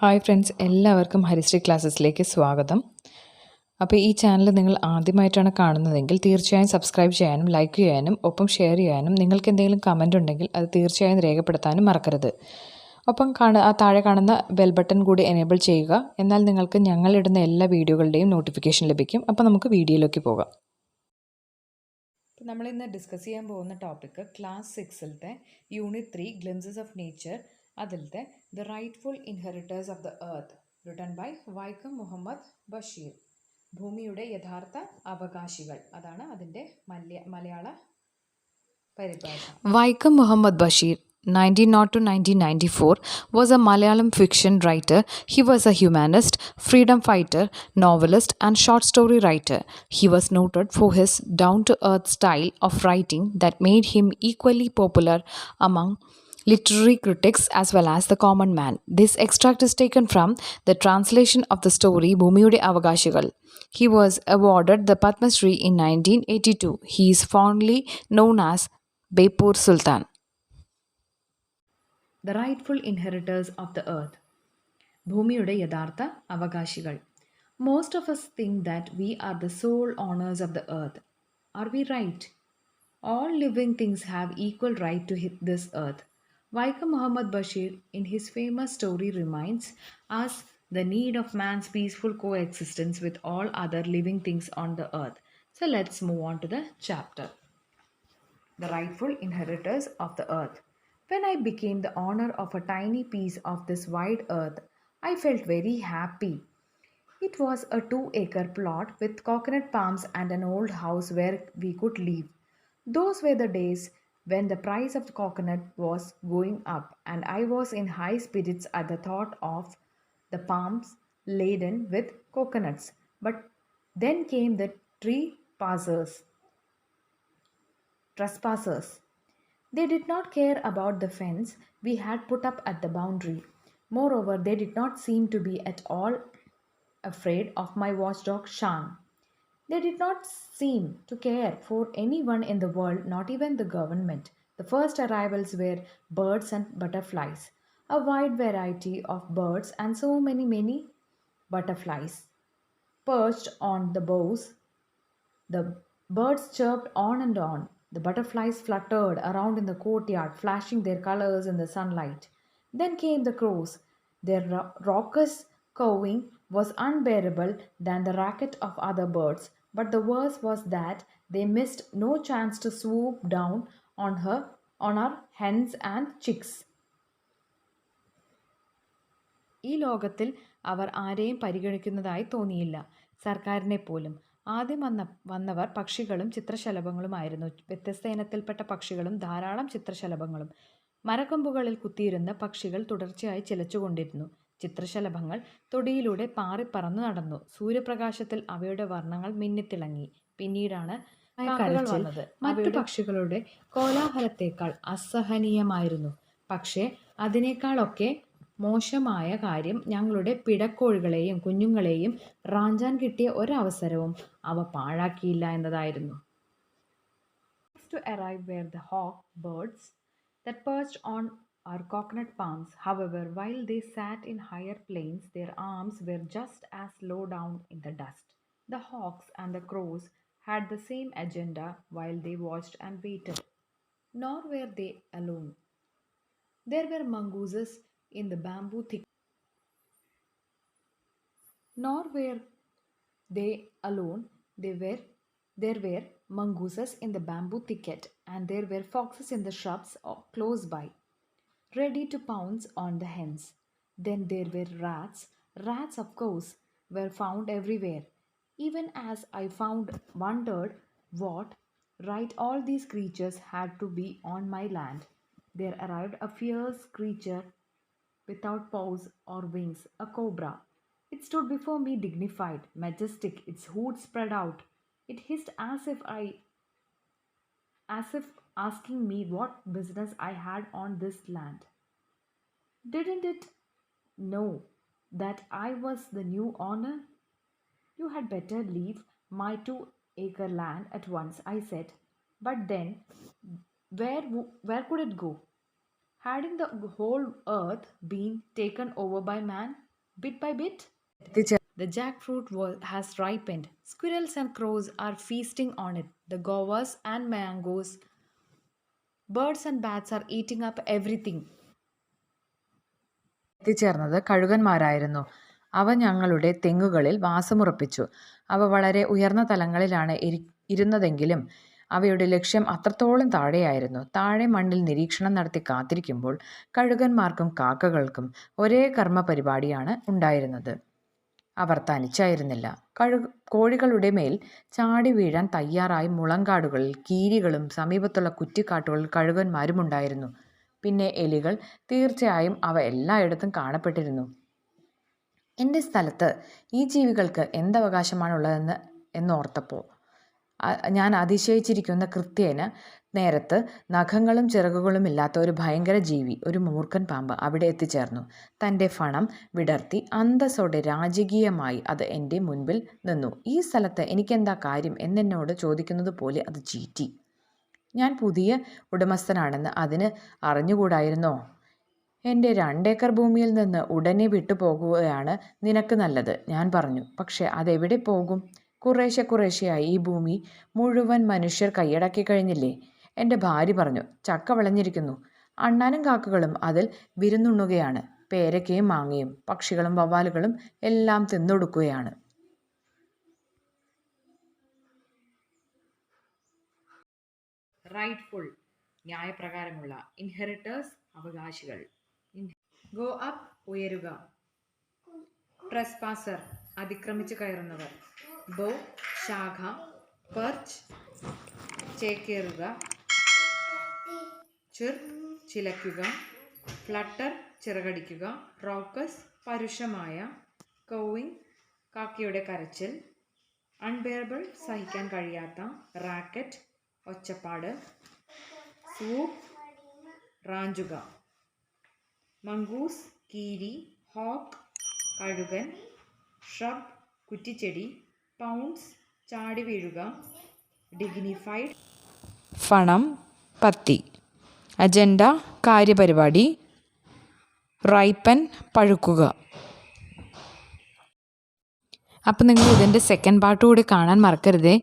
Hi friends, എല്ലാവർക്കും ഹരിശ്രീ ക്ലാസ്സസിലേക്ക് സ്വാഗതം. അപ്പോൾ ഈ ചാനൽ നിങ്ങൾ ആദ്യമായിട്ടാണ് കാണുന്നതെങ്കിൽ തീർച്ചയായും സബ്സ്ക്രൈബ് ചെയ്യാനും ലൈക്ക് ചെയ്യാനും ഒപ്പം ഷെയർ ചെയ്യാനും നിങ്ങൾക്ക് എന്തെങ്കിലും കമൻ്റ് ഉണ്ടെങ്കിൽ അത് തീർച്ചയായും രേഖപ്പെടുത്താനും മറക്കരുത്. ഒപ്പം താഴെ കാണുന്ന ബെൽ ബട്ടൺ കൂടി എനേബിൾ ചെയ്യുക. എന്നാൽ നിങ്ങൾക്ക് ഞങ്ങളിടുന്ന എല്ലാ വീഡിയോകളുടെയും നോട്ടിഫിക്കേഷൻ ലഭിക്കും. അപ്പോൾ നമുക്ക് വീഡിയോയിലേക്ക് പോകാം. നമ്മളിന്ന് ഡിസ്കസ് ചെയ്യാൻ പോകുന്ന ടോപ്പിക്ക് ക്ലാസ് 6-ലത്തെ യൂണിറ്റ് 3 ഗ്ലിംസസ് ഓഫ് നേച്ചർ, അതിലത്തെ the rightful inheritors of the earth, written by Vaikom Muhammad Basheer. ഭൂമിയുടെ യഥാർത്ഥ അവകാശികൾ, അതാണ് അതിൻ്റെ മലയാള പരിഭാഷ. Vaikom Muhammad Basheer 1900 to 1994 was a Malayalam fiction writer. He was a humanist, freedom fighter, novelist and short story writer. He was noted for his down-to-earth style of writing that made him equally popular among literary critics as well as the common man. This extract is taken from the translation of the story Bhumiyude Avagashikal. He was awarded the Padma Shri in 1982. He is fondly known as Bepur Sultan. The rightful inheritors of the earth. ഭൂമിയുടെ യഥാർത്ഥ അവകാശികൾ. Most of us think that we are the sole owners of the earth. Are we right? All living things have equal right to hit this earth. Vaikam Muhammad Bashir, in his famous story, reminds us the need of man's peaceful coexistence with all other living things on the earth. So let's move on to the chapter. The rightful inheritors of the earth. When I became the owner of a tiny piece of this wide earth, I felt very happy. It was a 2-acre plot with coconut palms and an old house where we could live. Those were the days when the price of coconut was going up, and I was in high spirits at the thought of the palms laden with coconuts. But then came the trespassers. They did not care about the fence we had put up at the boundary. Moreover, they did not seem to be at all afraid of my watchdog Shan. They did not seem to care for anyone in the world, not even the government. The first arrivals were birds and butterflies, a wide variety of birds and so many butterflies perched on the boughs. The birds chirped on and on. The butterflies fluttered around in the courtyard, flashing their colors in the sunlight. Then came the crows. Their raucous cawing was unbearable than the racket of other birds, but the worst was that they missed no chance to swoop down on our hens and chicks. ഈ ലോകത്തിൽ അവർ ആരെയും പരിഗണിക്കുന്നതായി തോന്നിയില്ല, സർക്കാരിനെ പോലും. ആദ്യം വന്നവർ പക്ഷികളും ചിത്രശലഭങ്ങളുമായിരുന്നു. വ്യത്യസ്ത ഇനത്തിൽപ്പെട്ട പക്ഷികളും ധാരാളം ചിത്രശലഭങ്ങളും. മരക്കൊമ്പുകളിൽ കുത്തിയിരുന്ന പക്ഷികൾ തുടർച്ചയായി ചിലച്ചുകൊണ്ടിരുന്നു. ചിത്രശലഭങ്ങൾ തൊടിയിലൂടെ പാറിപ്പറന്നു നടന്നു. സൂര്യപ്രകാശത്തിൽ അവയുടെ വർണ്ണങ്ങൾ മിന്നിത്തിളങ്ങി. പിന്നീടാണ് കാക്കകൾ വന്നത്. മറ്റു പക്ഷികളുടെ കോലാഹലത്തേക്കാൾ അസഹനീയമായിരുന്നു. പക്ഷേ അതിനേക്കാളൊക്കെ മോശമായ കാര്യം ഞങ്ങളുടെ പിടക്കോഴികളെയും കുഞ്ഞുങ്ങളെയും റാഞ്ചാൻ കിട്ടിയ ഒരവസരവും അവ പാഴാക്കിയില്ല എന്നതായിരുന്നു. To arrive were the hawk birds that perched on our coconut palms. However, while they sat in higher planes, their arms were just as low down in the dust. The hawks and the crows had the same agenda while they watched and waited. Nor were they alone. There were mongooses in the bamboo thicket. Nor were they alone. There were mongooses in the bamboo thicket, and there were foxes in the shrubs close by, ready to pounce on the hens. Then there were rats. Rats, of course, were found everywhere. Even as I wondered what right all these creatures had to be on my land, there arrived a fierce creature without paws or wings, a cobra. It stood before me dignified, majestic, its hood spread out. It hissed as if asking me what business I had on this land. Didn't it know that I was the new owner? You had better leave my 2-acre land at once, I said. But then, where could it go? Hadn't the whole earth been taken over by man, bit by bit? The jackfruit has ripened. Squirrels and crows are feasting on it. The guavas and mangoes, birds and bats are eating up everything. എത്തിച്ചേർന്നത് കഴുകന്മാരായിരുന്നു. അവ ഞങ്ങളുടെ തെങ്ങുകളിൽ വാസമുറപ്പിച്ചു. അവ വളരെ ഉയർന്ന തലങ്ങളിലാണ് ഇരുന്നതെങ്കിലും അവയുടെ ലക്ഷ്യം അത്രത്തോളം താഴെയായിരുന്നു. താഴെ മണ്ണിൽ നിരീക്ഷണം നടത്തി കാത്തിരിക്കുമ്പോൾ കഴുകന്മാർക്കും കാക്കകൾക്കും ഒരേ കർമ്മ പരിപാടിയാണ് ഉണ്ടായിരുന്നത്. അവർ തനിച്ചായിരുന്നില്ല. കോഴികളുടെ മേൽ ചാടി വീഴാൻ തയ്യാറായി മുളങ്കാടുകളിൽ കീരികളും സമീപത്തുള്ള കുറ്റിക്കാട്ടുകളിൽ കഴുകന്മാരുമുണ്ടായിരുന്നു. പിന്നെ എലികൾ. തീർച്ചയായും അവ എല്ലായിടത്തും കാണപ്പെട്ടിരുന്നു. എൻ്റെ സ്ഥലത്ത് ഈ ജീവികൾക്ക് എന്തവകാശമാണുള്ളതെന്ന് എന്നോർത്തപ്പോൾ ഞാൻ അതിശയിച്ചിരിക്കുന്ന കൃത്യേന നേരത്ത് നഖങ്ങളും ചിറകുകളുമില്ലാത്ത ഒരു ഭയങ്കര ജീവി, ഒരു മൂർഖൻ പാമ്പ് അവിടെ എത്തിച്ചേർന്നു. തൻ്റെ ഫണം വിടർത്തി അന്തസ്സോടെ രാജകീയമായി അത് എൻ്റെ മുൻപിൽ നിന്നു. ഈ സ്ഥലത്ത് എനിക്കെന്താ കാര്യം എന്നെന്നോട് ചോദിക്കുന്നത് പോലെ അത് ചീറ്റി. ഞാൻ പുതിയ ഉടമസ്ഥനാണെന്ന് അതിന് അറിഞ്ഞുകൂടായിരുന്നോ? എൻ്റെ 2 ഏക്കർ ഭൂമിയിൽ നിന്ന് ഉടനെ വിട്ടുപോകുകയാണ് നിനക്ക് നല്ലത്, ഞാൻ പറഞ്ഞു. പക്ഷെ അതെവിടെ പോകും? കുറേശ്ശെയായി ഈ ഭൂമി മുഴുവൻ മനുഷ്യർ കൈയടക്കി കഴിഞ്ഞില്ലേ? എൻ്റെ ഭാര്യ പറഞ്ഞു. ചക്ക വിളഞ്ഞിരിക്കുന്നു. അണ്ണാനും കാക്കകളും അതിൽ വിരുന്നുണ്ണുകയാണ്. പേരയ്ക്കയും മാങ്ങയും പക്ഷികളും വവ്വാലുകളും എല്ലാം തിന്നൊടുക്കുകയാണ്. റൈറ്റ്ഫുൾ, ന്യായപ്രകാരമുള്ള. ഇൻഹെറിറ്റേഴ്സ്, അവകാശികൾ. ഗോ അപ്പ്, ഉയരുക. ട്രെസ്പാസർ, അതിക്രമിച്ച് കയറുന്നവർ. ബോ, ശാഖ. പെർച്ച്, ചേക്കേറുക. ചിർ, ചിലയ്ക്കുക. ഫ്ലട്ടർ, ചിറകടിക്കുക. റോക്കസ്, പരുഷമായ. കോവിങ്, കാക്കയുടെ കരച്ചിൽ. അൺബെയറബിൾ, സഹിക്കാൻ കഴിയാത്ത. റാക്കറ്റ്, ഒച്ചപ്പാട്. സ്വൂപ്പ്, റാഞ്ചുക. മംഗൂസ്, കീരി. ഹോക്ക്, കഴുകൻ. ഷ്രബ്, കുറ്റിച്ചെടി. പൗൺസ്, ചാടി വീഴുക. ഡിഗ്നിഫൈഡ്, ഫണം, പത്തി. അജണ്ട, കാര്യപരിപാടി. റൈപ്പൻ, പഴുക്കുക. അപ്പം നിങ്ങൾ ഇതിൻ്റെ സെക്കൻഡ് പാർട്ട് കൂടി കാണാൻ മറക്കരുതേ.